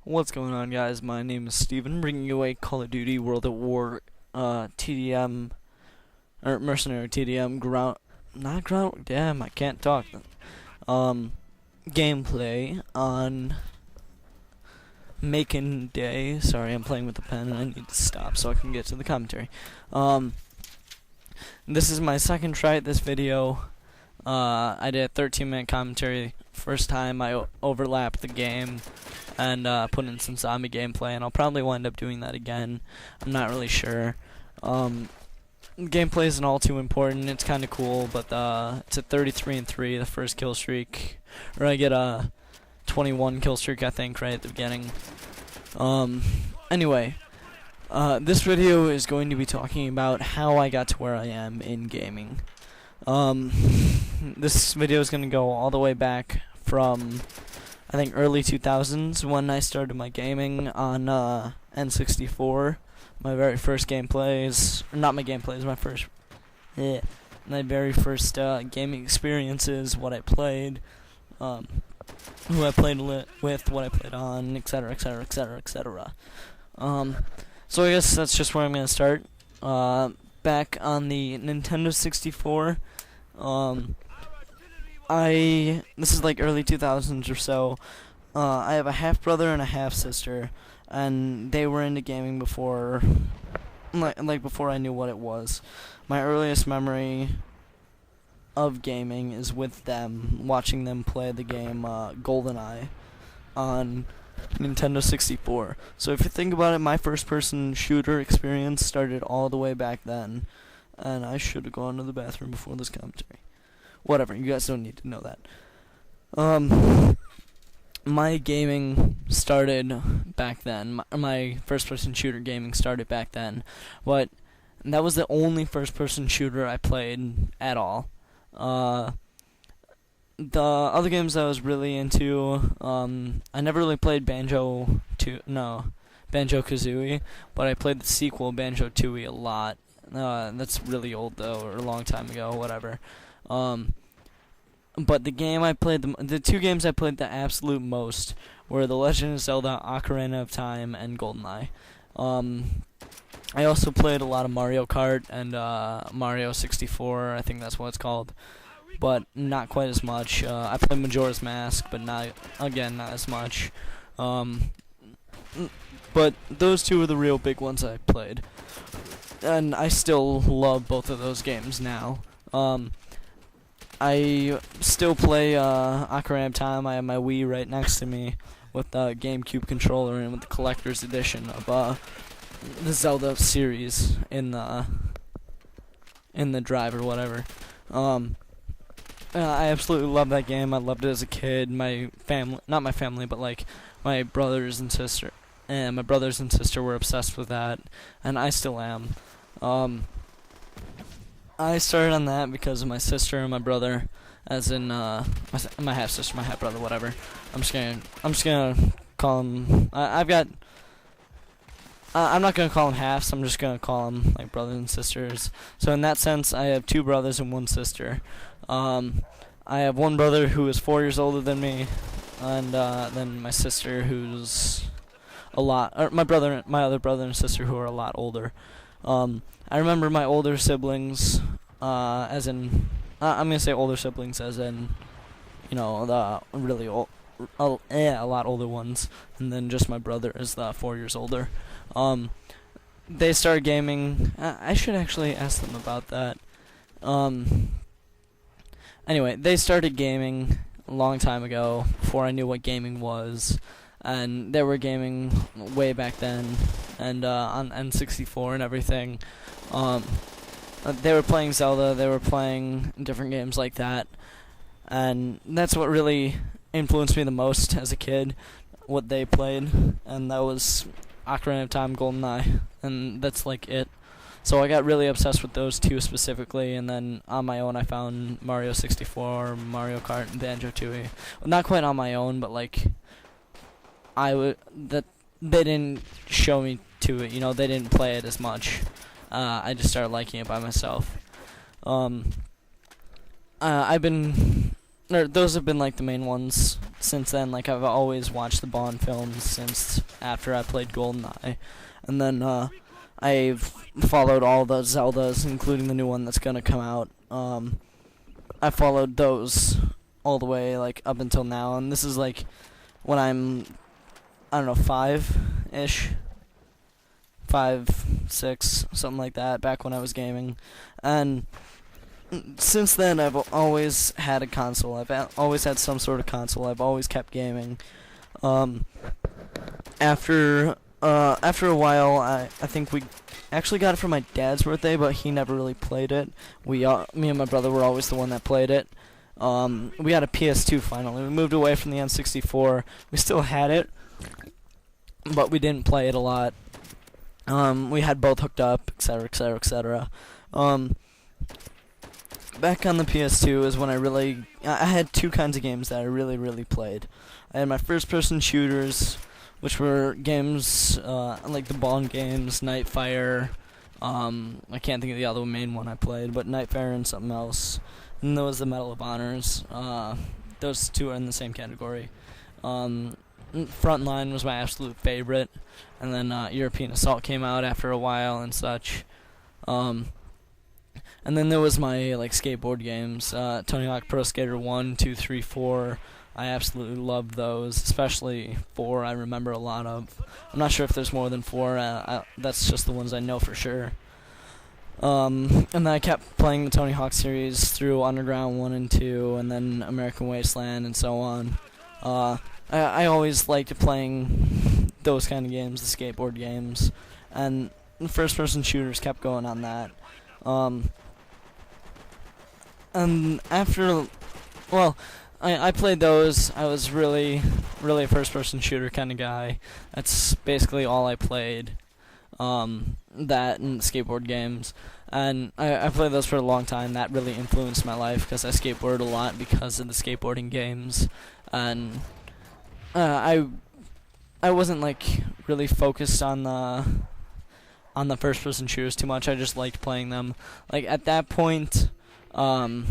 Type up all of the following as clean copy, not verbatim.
What's going on, guys? My name is Steven, bringing you a Call of Duty World at War TDM, or Mercenary TDM damn, I can't talk. Gameplay on Macon Day. Sorry, I'm playing with the pen and I need to stop so I can get to the commentary. This is my second try at this video. I did a 13-minute commentary. First time I overlapped the game and put in some zombie gameplay, and I'll probably wind up doing that again. I'm not really sure. Gameplay isn't all too important. It's kind of cool, but it's a 33-3, the first kill streak, or I get a 21 kill streak, I think, right at the beginning. Anyway, this video is going to be talking about how I got to where I am in gaming. This video is going to go all the way back from, I think, early 2000s when I started my gaming on N64. My very first gameplays, not my gameplays, my very first gaming experiences, what I played, who I played with, what I played on, etc., etc., etc., etc. So I guess that's just where I'm going to start. Back on the Nintendo 64, this is like early 2000s or so. I have a half brother and a half sister, and they were into gaming before, like before I knew what it was. My earliest memory of gaming is with them, watching them play the game GoldenEye on Nintendo 64. So if you think about it, my first-person shooter experience started all the way back then, and I should have gone to the bathroom before this commentary. Whatever, you guys don't need to know that. My gaming started back then. My first-person shooter gaming started back then, but that was the only first-person shooter I played at all. The other games I was really into, I never really played Banjo-Kazooie, but I played the sequel, Banjo-Tooie, a lot. That's really old, though, or a long time ago, whatever. But the game I played, the two games I played the absolute most were The Legend of Zelda: Ocarina of Time and GoldenEye. I also played a lot of Mario Kart and Mario 64, I think that's what it's called, but not quite as much. I played Majora's Mask, but not as much. But those two are the real big ones I played, and I still love both of those games now. I still play Ocarina of Time. I have my Wii right next to me with the GameCube controller and with the collector's edition of the Zelda series in the drive or whatever. I absolutely love that game. I loved it as a kid. My family, not my family, but like my brothers and sister, were obsessed with that, and I still am. I started on that because of my sister and my brother, as in my half sister, my half brother, whatever. I'm just gonna call them. I'm not gonna call them halves. I'm just gonna call them like brothers and sisters. So in that sense, I have two brothers and one sister. I have one brother who is 4 years older than me, and then my sister who's my other brother and sister who are a lot older. I remember my older siblings, as in, I'm gonna say older siblings as in, you know, the really old, a lot older ones, and then just my brother is the 4 years older. They started gaming. I should actually ask them about that. Anyway, they started gaming a long time ago, before I knew what gaming was, and they were gaming way back then, and on N64 and everything. They were playing Zelda, they were playing different games like that, and that's what really influenced me the most as a kid, what they played, and that was Ocarina of Time, GoldenEye, and that's like it. So I got really obsessed with those two specifically, and then on my own I found Mario 64, Mario Kart, and Banjo-Tooie. Well, not quite on my own, but like they didn't show me to it, you know, they didn't play it as much. I just started liking it by myself. Those have been like the main ones since then. Like, I've always watched the Bond films since after I played GoldenEye. And then I've followed all the Zeldas, including the new one that's gonna come out. I followed those all the way, like, up until now. And this is, like, when I'm, I don't know, 5-ish. 5, 6, something like that, back when I was gaming. And since then, I've always had a console. I've always had some sort of console. I've always kept gaming. After a while, I think we actually got it for my dad's birthday, but he never really played it. Me and my brother were always the one that played it. We got a PS2 finally. We moved away from the N64. We still had it, but we didn't play it a lot. We had both hooked up, etc., etc., etc. Back on the PS2 is when I had two kinds of games that I really played. I had my first-person shooters, which were games like the Bond games, Nightfire. I can't think of the other main one I played, but Nightfire and something else. And there was the Medal of Honors. Those two are in the same category. Frontline was my absolute favorite, and then European Assault came out after a while and such. And then there was my like skateboard games, Tony Hawk Pro Skater 1, 2, 3, 4. I absolutely loved those, especially 4. I remember a lot of. I'm not sure if there's more than 4. That's just the ones I know for sure. And then I kept playing the Tony Hawk series through Underground 1 and 2, and then American Wasteland and so on. I always liked playing those kind of games, the skateboard games, and the first-person shooters kept going on that. And after, well, I played those. I was really a first-person shooter kind of guy. That's basically all I played. That and skateboard games. And I played those for a long time. That really influenced my life because I skateboarded a lot because of the skateboarding games. And I wasn't like really focused on the first person shooters too much. I just liked playing them. Like at that point, I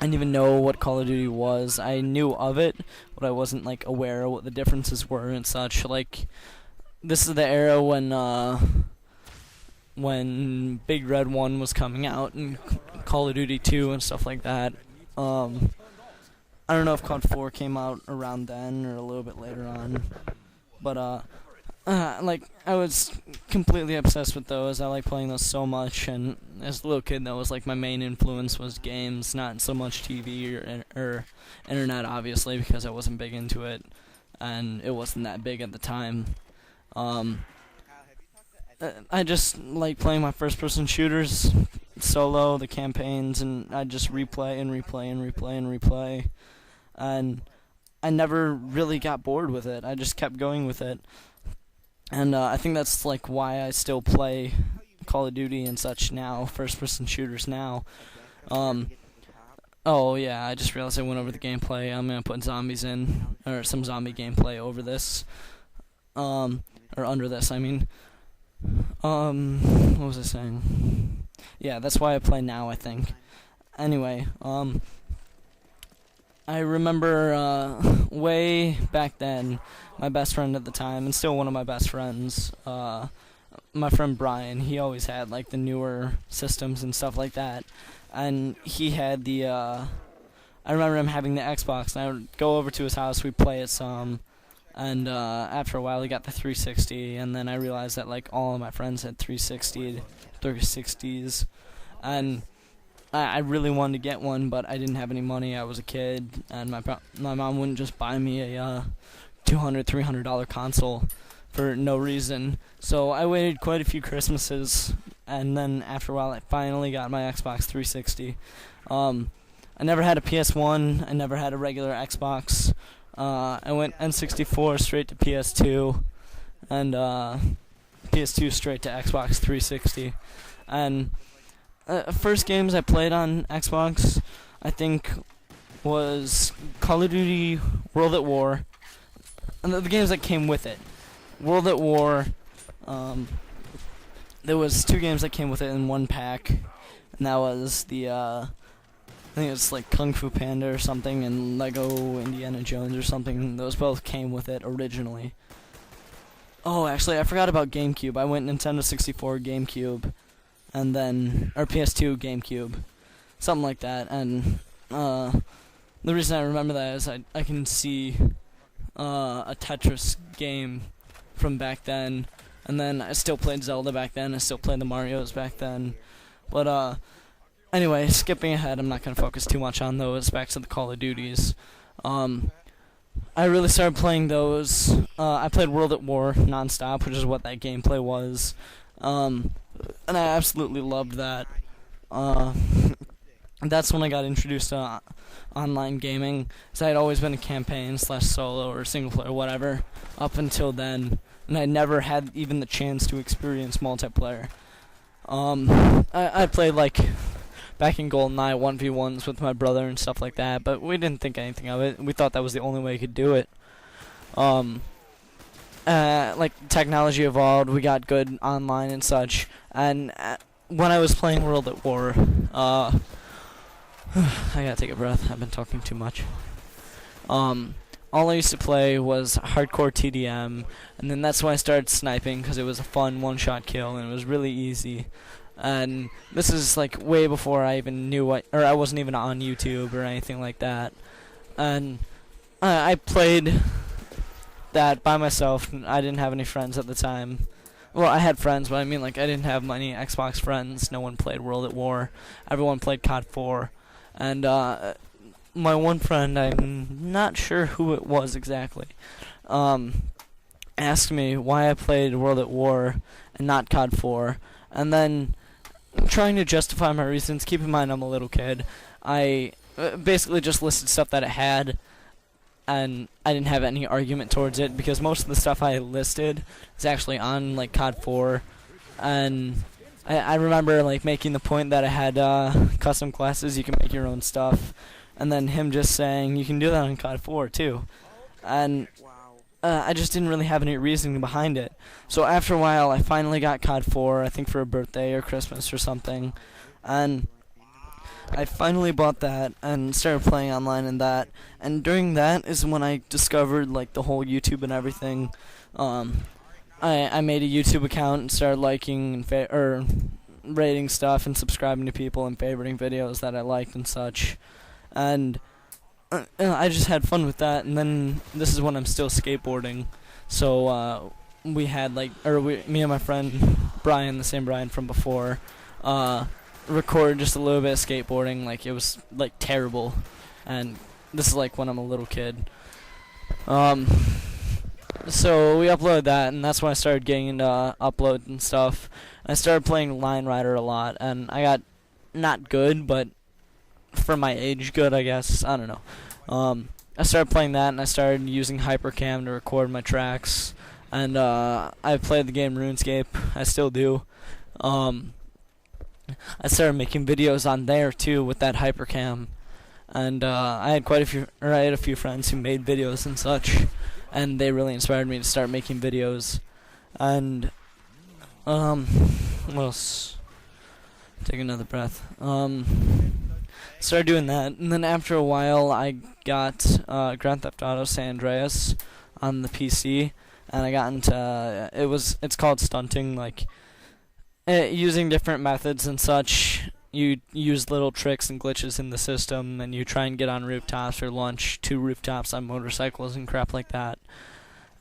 didn't even know what Call of Duty was. I knew of it, but I wasn't like aware of what the differences were and such. Like this is the era when Big Red 1 was coming out and Call of Duty 2 and stuff like that. I don't know if COD 4 came out around then or a little bit later on, but like I was completely obsessed with those. I like playing those so much, and as a little kid, that was like my main influence was games, not so much TV or internet, obviously, because I wasn't big into it, and it wasn't that big at the time. I just like playing my first-person shooters solo, the campaigns, and I just replay and replay and replay and replay. And I never really got bored with it. I just kept going with it. And I think that's like why I still play Call of Duty and such now, first-person shooters now. Oh yeah, I just realized I went over the gameplay. I'm gonna put zombies in, or some zombie gameplay over this, or under this. I mean, what was I saying? Yeah, that's why I play now, I think. Anyway, I remember way back then, my best friend at the time, and still one of my best friends, my friend Brian, he always had like the newer systems and stuff like that, and he had the, I remember him having the Xbox, and I would go over to his house, we'd play it some, and after a while he got the 360, and then I realized that like all of my friends had 360s, and I really wanted to get one, but I didn't have any money. I was a kid, and my mom wouldn't just buy me a $200, $300 console for no reason. So I waited quite a few Christmases, and then after a while I finally got my Xbox 360. I never had a PS1. I never had a regular Xbox. I went N64 straight to PS2, and PS2 straight to Xbox 360. And first games I played on Xbox, I think, was Call of Duty World at War, and the games that came with it. World at War, there was 2 games that came with it in one pack, and that was the think it's like Kung Fu Panda or something, and Lego Indiana Jones or something. Those both came with it originally. Oh, actually, I forgot about GameCube. I went Nintendo 64, GameCube, and then, or PS2, GameCube, something like that. And the reason I remember that is I can see a Tetris game from back then, and then I still played Zelda back then. I still played the Marios back then. But anyway, skipping ahead, I'm not gonna focus too much on those. Back to the Call of Duties. I really started playing those. I played World at War nonstop, which is what that gameplay was, and I absolutely loved that. That's when I got introduced to online gaming, because I had always been a campaign / solo or single player, whatever, up until then, and I never had even the chance to experience multiplayer. I played like back in GoldenEye 1v1s with my brother and stuff like that, but we didn't think anything of it. We thought that was the only way you could do it. Like technology evolved, we got good online and such, and when I was playing World at War, I gotta take a breath, I've been talking too much. All I used to play was hardcore TDM, and then that's when I started sniping, because it was a fun one-shot kill, and it was really easy. And this is like way before I even knew or I wasn't even on YouTube or anything like that. And I played that by myself. I didn't have any friends at the time. Well, I had friends, but I mean, like, I didn't have many Xbox friends. No one played World at War. Everyone played COD 4. And my one friend, I'm not sure who it was exactly, asked me why I played World at War and not COD 4. And then, trying to justify my reasons, keep in mind I'm a little kid, I basically just listed stuff that it had, and I didn't have any argument towards it, because most of the stuff I listed is actually on, like, COD 4, and I remember, like, making the point that I had custom classes, you can make your own stuff, and then him just saying, you can do that on COD 4, too, and I just didn't really have any reasoning behind it. So after a while, I finally got COD 4, I think for a birthday or Christmas or something, and I finally bought that and started playing online in that. And during that is when I discovered like the whole YouTube and everything. I made a YouTube account and started liking and rating stuff and subscribing to people and favoriting videos that I liked and such. And I just had fun with that, and then this is when I'm still skateboarding. So we had me and my friend Brian, the same Brian from before, record just a little bit of skateboarding. Like, it was like terrible, and this is like when I'm a little kid. So we uploaded that, and that's when I started getting into uploads and stuff. I started playing Line Rider a lot, and I got not good, but for my age good, I guess. I don't know. I started playing that, and I started using Hypercam to record my tracks, and I played the game RuneScape. I still do. I started making videos on there too with that Hypercam, and I had a few friends who made videos and such, and they really inspired me to start making videos. And what else? Take another breath. Started doing that, and then after a while I got Grand Theft Auto San Andreas on the PC, and I got into it's called stunting, like using different methods and such. You use little tricks and glitches in the system, and you try and get on rooftops or launch 2 rooftops on motorcycles and crap like that.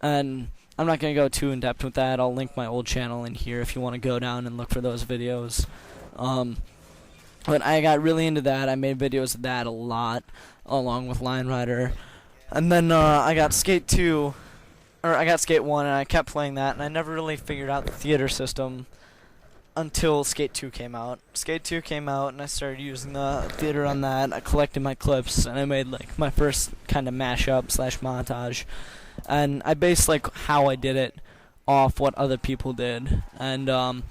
And I'm not going to go too in depth with that. I'll link my old channel in here if you want to go down and look for those videos. But I got really into that. I made videos of that a lot, along with Line Rider. And then I got Skate 2, or I got Skate 1, and I kept playing that, and I never really figured out the theater system until Skate 2 came out. Skate 2 came out, and I started using the theater on that. I collected my clips, and I made like my first kind of mashup / montage. And I based like how I did it off what other people did. And